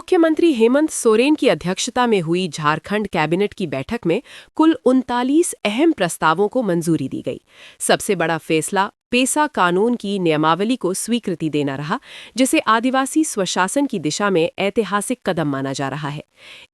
मुख्यमंत्री हेमंत सोरेन की अध्यक्षता में हुई झारखंड कैबिनेट की बैठक में कुल 39 अहम प्रस्तावों को मंजूरी दी गई। सबसे बड़ा फैसला पेसा कानून की नियमावली को स्वीकृति देना रहा, जिसे आदिवासी स्वशासन की दिशा में ऐतिहासिक कदम माना जा रहा है।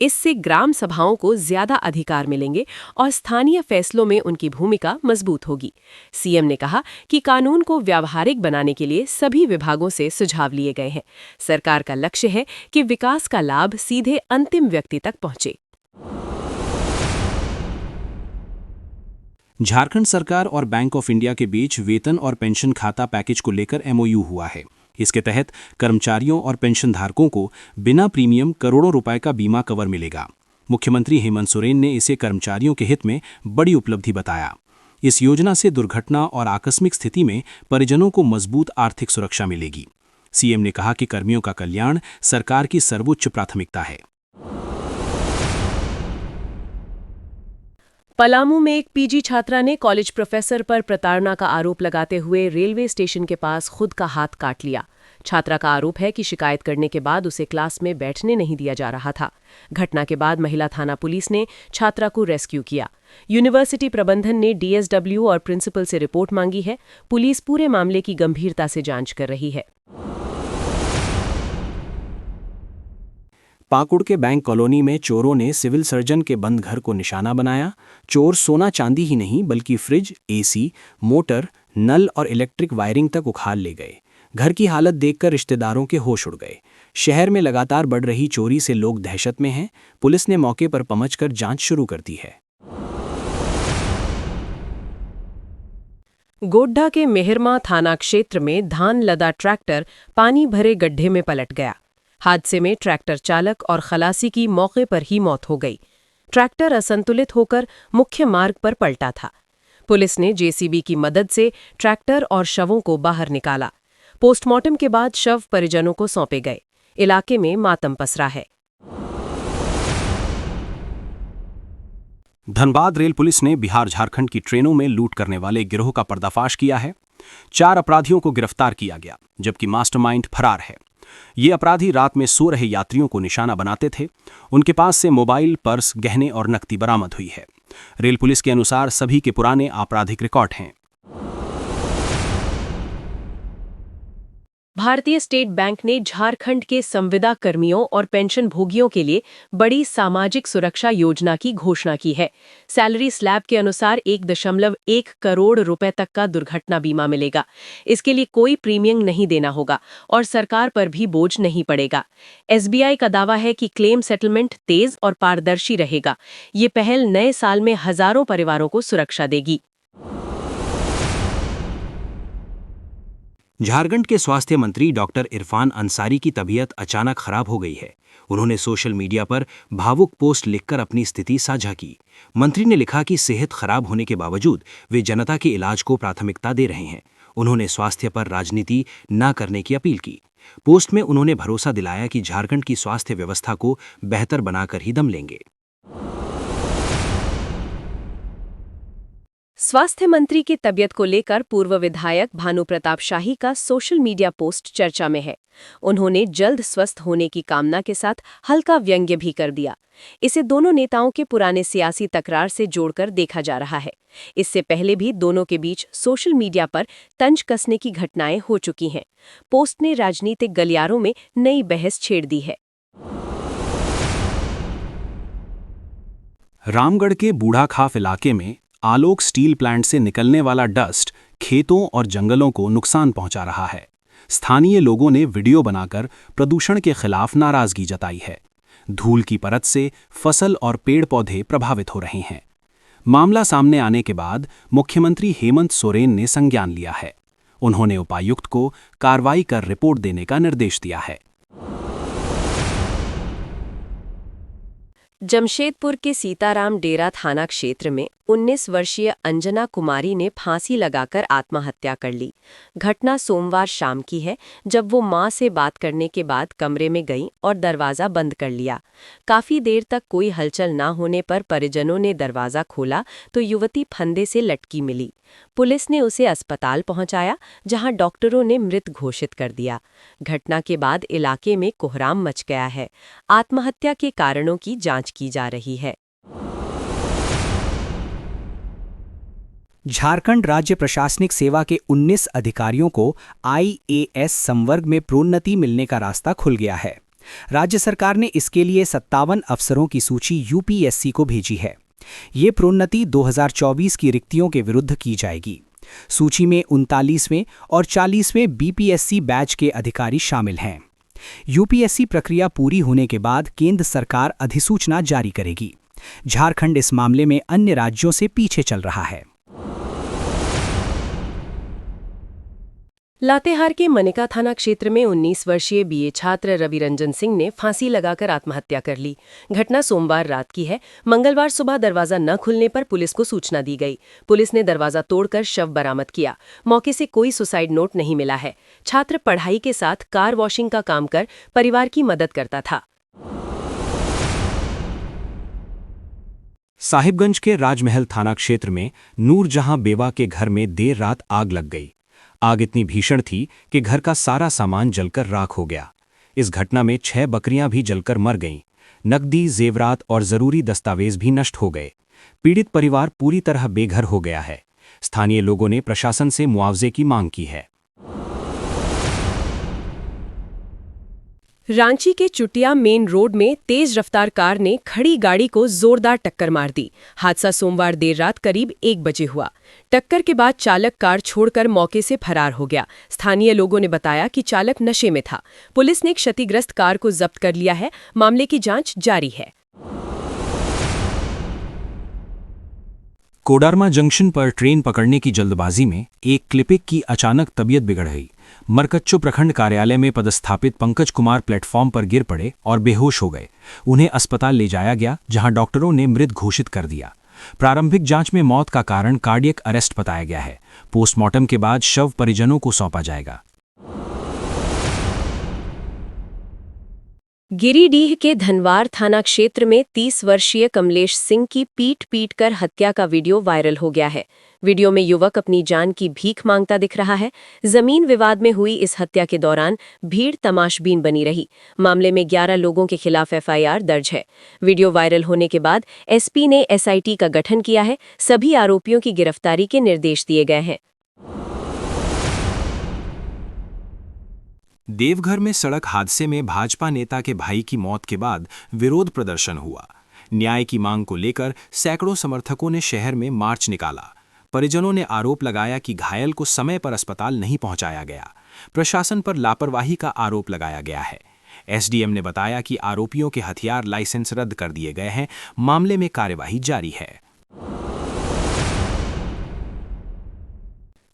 इससे ग्राम सभाओं को ज्यादा अधिकार मिलेंगे और स्थानीय फैसलों में उनकी भूमिका मजबूत होगी। सीएम ने कहा कि कानून को व्यावहारिक बनाने के लिए सभी विभागों से सुझाव लिए गए हैं। सरकार का लक्ष्य है कि विकास का लाभ सीधे अंतिम व्यक्ति तक पहुंचे। झारखंड सरकार और बैंक ऑफ इंडिया के बीच वेतन और पेंशन खाता पैकेज को लेकर एमओयू हुआ है। इसके तहत कर्मचारियों और पेंशनधारकों को बिना प्रीमियम करोड़ों रुपए का बीमा कवर मिलेगा। मुख्यमंत्री हेमंत सोरेन ने इसे कर्मचारियों के हित में बड़ी उपलब्धि बताया। इस योजना से दुर्घटना और आकस्मिक स्थिति में परिजनों को मजबूत आर्थिक सुरक्षा मिलेगी। सीएम ने कहा कि कर्मियों का कल्याण सरकार की सर्वोच्च प्राथमिकता है। पलामू में एक पीजी छात्रा ने कॉलेज प्रोफेसर पर प्रताड़ना का आरोप लगाते हुए रेलवे स्टेशन के पास खुद का हाथ काट लिया। छात्रा का आरोप है कि शिकायत करने के बाद उसे क्लास में बैठने नहीं दिया जा रहा था। घटना के बाद महिला थाना पुलिस ने छात्रा को रेस्क्यू किया। यूनिवर्सिटी प्रबंधन ने डीएसडब्ल्यू और प्रिंसिपल से रिपोर्ट मांगी है। पुलिस पूरे मामले की गंभीरता से जांच कर रही है। पाकुड़ के बैंक कॉलोनी में चोरों ने सिविल सर्जन के बंद घर को निशाना बनाया। चोर सोना चांदी ही नहीं बल्कि फ्रिज, एसी, मोटर, नल और इलेक्ट्रिक वायरिंग तक उखाड़ ले गए। घर की हालत देखकर रिश्तेदारों के होश उड़ गए। शहर में लगातार बढ़ रही चोरी से लोग दहशत में हैं। पुलिस ने मौके पर पहुंचकर जांच शुरू कर दी है। गोड्डा के मेहरमा थाना क्षेत्र में धान लदा ट्रैक्टर पानी भरे गड्ढे में पलट गया। हादसे में ट्रैक्टर चालक और खलासी की मौके पर ही मौत हो गई। ट्रैक्टर असंतुलित होकर मुख्य मार्ग पर पलटा था। पुलिस ने जेसीबी की मदद से ट्रैक्टर और शवों को बाहर निकाला। पोस्टमार्टम के बाद शव परिजनों को सौंपे गए। इलाके में मातम पसरा है। धनबाद रेल पुलिस ने बिहार झारखंड की ट्रेनों में लूट करने वाले गिरोह का पर्दाफाश किया है। 4 अपराधियों को गिरफ्तार किया गया, जबकि मास्टरमाइंड फरार है। ये अपराधी रात में सो रहे यात्रियों को निशाना बनाते थे। उनके पास से मोबाइल, पर्स, गहने और नकदी बरामद हुई है। रेल पुलिस के अनुसार सभी के पुराने आपराधिक रिकॉर्ड हैं। भारतीय स्टेट बैंक ने झारखंड के संविदा कर्मियों और पेंशन भोगियों के लिए बड़ी सामाजिक सुरक्षा योजना की घोषणा की है। सैलरी स्लैब के अनुसार 1.1 करोड़ रुपए तक का दुर्घटना बीमा मिलेगा। इसके लिए कोई प्रीमियम नहीं देना होगा और सरकार पर भी बोझ नहीं पड़ेगा। एसबीआई का दावा है कि क्लेम सेटलमेंट तेज और पारदर्शी रहेगा। ये पहल नए साल में हजारों परिवारों को सुरक्षा देगी। झारखंड के स्वास्थ्य मंत्री डॉक्टर इरफान अंसारी की तबीयत अचानक खराब हो गई है। उन्होंने सोशल मीडिया पर भावुक पोस्ट लिखकर अपनी स्थिति साझा की। मंत्री ने लिखा कि सेहत खराब होने के बावजूद वे जनता के इलाज को प्राथमिकता दे रहे हैं। उन्होंने स्वास्थ्य पर राजनीति न करने की अपील की। पोस्ट में उन्होंने भरोसा दिलाया कि झारखंड की स्वास्थ्य व्यवस्था को बेहतर बनाकर ही दम लेंगे। स्वास्थ्य मंत्री की तबीयत को लेकर पूर्व विधायक भानु प्रताप शाही का सोशल मीडिया पोस्ट चर्चा में है। उन्होंने जल्द स्वस्थ होने की कामना के साथ हल्का व्यंग्य भी कर दिया। इसे दोनों नेताओं के पुराने सियासी तकरार से जोड़कर देखा जा रहा है। इससे पहले भी दोनों के बीच सोशल मीडिया पर तंज कसने की घटनाएं हो चुकी हैं। पोस्ट ने राजनीतिक गलियारों में नई बहस छेड़ दी है। रामगढ़ के बूढ़ाखाफ इलाके में आलोक स्टील प्लांट से निकलने वाला डस्ट खेतों और जंगलों को नुकसान पहुंचा रहा है। स्थानीय लोगों ने वीडियो बनाकर प्रदूषण के खिलाफ नाराजगी जताई है। धूल की परत से फसल और पेड़ पौधे प्रभावित हो रहे हैं। मामला सामने आने के बाद मुख्यमंत्री हेमंत सोरेन ने संज्ञान लिया है। उन्होंने उपायुक्त को कार्रवाई कर रिपोर्ट देने का निर्देश दिया है। जमशेदपुर के सीताराम डेरा थाना क्षेत्र में 19 वर्षीय अंजना कुमारी ने फांसी लगाकर आत्महत्या कर ली। घटना सोमवार शाम की है, जब वो मां से बात करने के बाद कमरे में गई और दरवाज़ा बंद कर लिया। काफ़ी देर तक कोई हलचल न होने पर परिजनों ने दरवाज़ा खोला तो युवती फंदे से लटकी मिली। पुलिस ने उसे अस्पताल पहुंचाया, जहां डॉक्टरों ने मृत घोषित कर दिया। घटना के बाद इलाके में कोहराम मच गया है। आत्महत्या के कारणों की जांच की जा रही है। झारखंड राज्य प्रशासनिक सेवा के 19 अधिकारियों को आईएएस संवर्ग में प्रोन्नति मिलने का रास्ता खुल गया है। राज्य सरकार ने इसके लिए 57 अफसरों की सूची यूपीएससी को भेजी है। ये प्रोन्नति 2024 की रिक्तियों के विरुद्ध की जाएगी। सूची में 39वें और 40वें बीपीएससी बैच के अधिकारी शामिल हैं। यूपीएससी प्रक्रिया पूरी होने के बाद केंद्र सरकार अधिसूचना जारी करेगी। झारखंड इस मामले में अन्य राज्यों से पीछे चल रहा है। लातेहार के मनिका थाना क्षेत्र में 19 वर्षीय बीए छात्र रवि रंजन सिंह ने फांसी लगाकर आत्महत्या कर ली। घटना सोमवार रात की है। मंगलवार सुबह दरवाजा न खुलने पर पुलिस को सूचना दी गई। पुलिस ने दरवाजा तोड़कर शव बरामद किया। मौके से कोई सुसाइड नोट नहीं मिला है। छात्र पढ़ाई के साथ कार वॉशिंग का काम कर परिवार की मदद करता था। साहिबगंज के राजमहल थाना क्षेत्र में नूरजहां बेवा के घर में देर रात आग लग गई। आग इतनी भीषण थी कि घर का सारा सामान जलकर राख हो गया। इस घटना में 6 बकरियां भी जलकर मर गईं। नकदी, जेवरात और जरूरी दस्तावेज भी नष्ट हो गए। पीड़ित परिवार पूरी तरह बेघर हो गया है। स्थानीय लोगों ने प्रशासन से मुआवजे की मांग की है। रांची के चुटिया मेन रोड में तेज रफ्तार कार ने खड़ी गाड़ी को जोरदार टक्कर मार दी। हादसा सोमवार देर रात करीब 1 बजे हुआ। टक्कर के बाद चालक कार छोड़कर मौके से फरार हो गया। स्थानीय लोगों ने बताया कि चालक नशे में था। पुलिस ने क्षतिग्रस्त कार को जब्त कर लिया है। मामले की जांच जारी है। कोडरमा जंक्शन पर ट्रेन पकड़ने की जल्दबाजी में एक क्लिपिक की अचानक तबीयत बिगड़ गई। मरकच्चो प्रखंड कार्यालय में पदस्थापित पंकज कुमार प्लेटफॉर्म पर गिर पड़े और बेहोश हो गए। उन्हें अस्पताल ले जाया गया, जहां डॉक्टरों ने मृत घोषित कर दिया। प्रारंभिक जांच में मौत का कारण कार्डियक अरेस्ट बताया गया है। पोस्टमार्टम के बाद शव परिजनों को सौंपा जाएगा। गिरिडीह के धनवार थाना क्षेत्र में 30 वर्षीय कमलेश सिंह की पीट कर हत्या का वीडियो वायरल हो गया है। वीडियो में युवक अपनी जान की भीख मांगता दिख रहा है। जमीन विवाद में हुई इस हत्या के दौरान भीड़ तमाशबीन बनी रही। मामले में 11 लोगों के खिलाफ एफआईआर दर्ज है। वीडियो वायरल होने के बाद एसपी ने एसआईटी का गठन किया है। सभी आरोपियों की गिरफ्तारी के निर्देश दिए गए हैं। देवघर में सड़क हादसे में भाजपा नेता के भाई की मौत के बाद विरोध प्रदर्शन हुआ। न्याय की मांग को लेकर सैकड़ों समर्थकों ने शहर में मार्च निकाला। परिजनों ने आरोप लगाया कि घायल को समय पर अस्पताल नहीं पहुंचाया गया। प्रशासन पर लापरवाही का आरोप लगाया गया है। एसडीएम ने बताया कि आरोपियों के हथियार लाइसेंस रद्द कर दिए गए हैं। मामले में कार्यवाही जारी है।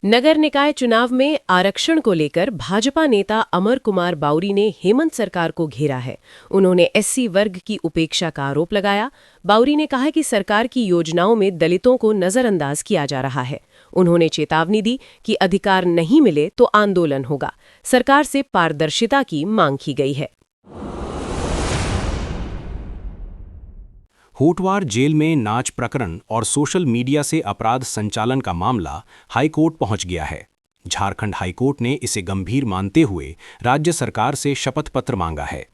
नगर निकाय चुनाव में आरक्षण को लेकर भाजपा नेता अमर कुमार बाउरी ने हेमंत सरकार को घेरा है। उन्होंने एससी वर्ग की उपेक्षा का आरोप लगाया। बाउरी ने कहा कि सरकार की योजनाओं में दलितों को नजरअंदाज किया जा रहा है। उन्होंने चेतावनी दी कि अधिकार नहीं मिले तो आंदोलन होगा। सरकार से पारदर्शिता की मांग की गई है। होटवार जेल में नाच प्रकरण और सोशल मीडिया से अपराध संचालन का मामला हाईकोर्ट पहुंच गया है। झारखंड हाईकोर्ट ने इसे गंभीर मानते हुए राज्य सरकार से शपथ पत्र मांगा है।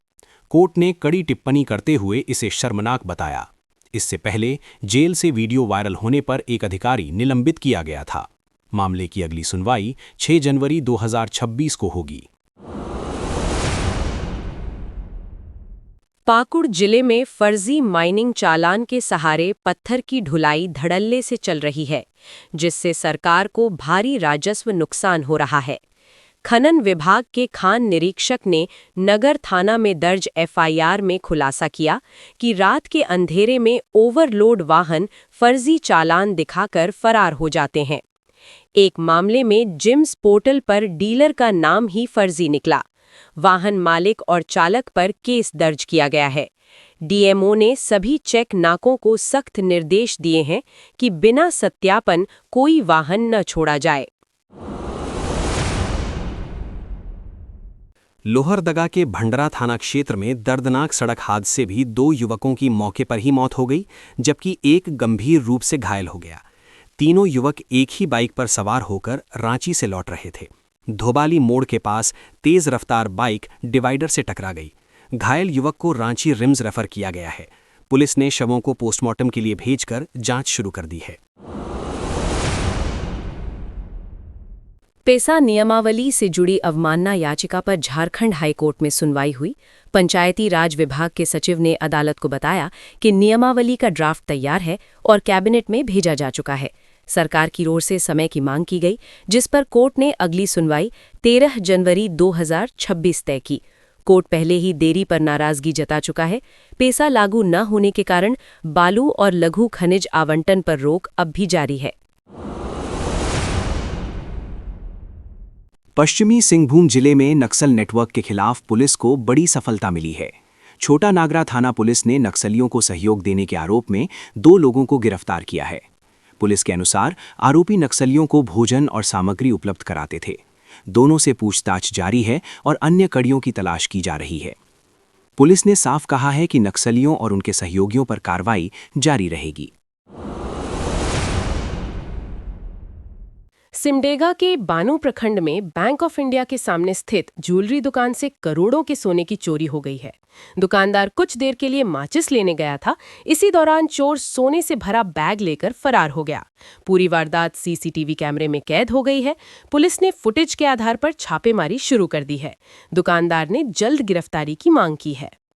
कोर्ट ने कड़ी टिप्पणी करते हुए इसे शर्मनाक बताया। इससे पहले जेल से वीडियो वायरल होने पर एक अधिकारी निलंबित किया गया था। मामले की अगली सुनवाई 6 जनवरी 2026 को होगी। पाकुड़ जिले में फर्जी माइनिंग चालान के सहारे पत्थर की ढुलाई धड़ल्ले से चल रही है, जिससे सरकार को भारी राजस्व नुकसान हो रहा है। खनन विभाग के खान निरीक्षक ने नगर थाना में दर्ज एफआईआर में खुलासा किया कि रात के अंधेरे में ओवरलोड वाहन फर्जी चालान दिखाकर फरार हो जाते हैं। एक मामले में जिम्स पोर्टल पर डीलर का नाम ही फर्जी निकला। वाहन मालिक और चालक पर केस दर्ज किया गया है। डीएमओ ने सभी चेक नाकों को सख्त निर्देश दिए हैं कि बिना सत्यापन कोई वाहन न छोड़ा जाए। लोहरदगा के भंडरा थाना क्षेत्र में दर्दनाक सड़क हादसे भी 2 युवकों की मौके पर ही मौत हो गई, जबकि एक गंभीर रूप से घायल हो गया। तीनों युवक एक ही बाइक पर सवार होकर रांची से लौट रहे थे। धोबाली मोड़ के पास तेज रफ्तार बाइक डिवाइडर से टकरा गई। घायल युवक को रांची रिम्स रेफर किया गया है। पुलिस ने शवों को पोस्टमार्टम के लिए भेजकर जांच शुरू कर दी है। पेसा नियमावली से जुड़ी अवमानना याचिका पर झारखंड हाईकोर्ट में सुनवाई हुई। पंचायती राज विभाग के सचिव ने अदालत को बताया कि नियमावली का ड्राफ्ट तैयार है और कैबिनेट में भेजा जा चुका है। सरकार की ओर से समय की मांग की गई, जिस पर कोर्ट ने अगली सुनवाई 13 जनवरी 2026 तय की। कोर्ट पहले ही देरी पर नाराजगी जता चुका है। पेसा लागू न होने के कारण बालू और लघु खनिज आवंटन पर रोक अब भी जारी है। पश्चिमी सिंहभूम जिले में नक्सल नेटवर्क के खिलाफ पुलिस को बड़ी सफलता मिली है। छोटा नागरा थाना पुलिस ने नक्सलियों को सहयोग देने के आरोप में 2 लोगों को गिरफ्तार किया है। पुलिस के अनुसार आरोपी नक्सलियों को भोजन और सामग्री उपलब्ध कराते थे। दोनों से पूछताछ जारी है और अन्य कड़ियों की तलाश की जा रही है। पुलिस ने साफ कहा है कि नक्सलियों और उनके सहयोगियों पर कार्रवाई जारी रहेगी। सिमडेगा के बानू प्रखंड में बैंक ऑफ इंडिया के सामने स्थित ज्वेलरी दुकान से करोड़ों के सोने की चोरी हो गई है। दुकानदार कुछ देर के लिए माचिस लेने गया था। इसी दौरान चोर सोने से भरा बैग लेकर फरार हो गया। पूरी वारदात सीसीटीवी कैमरे में कैद हो गई है। पुलिस ने फुटेज के आधार पर छापेमारी शुरू कर दी है। दुकानदार ने जल्द गिरफ्तारी की मांग की है।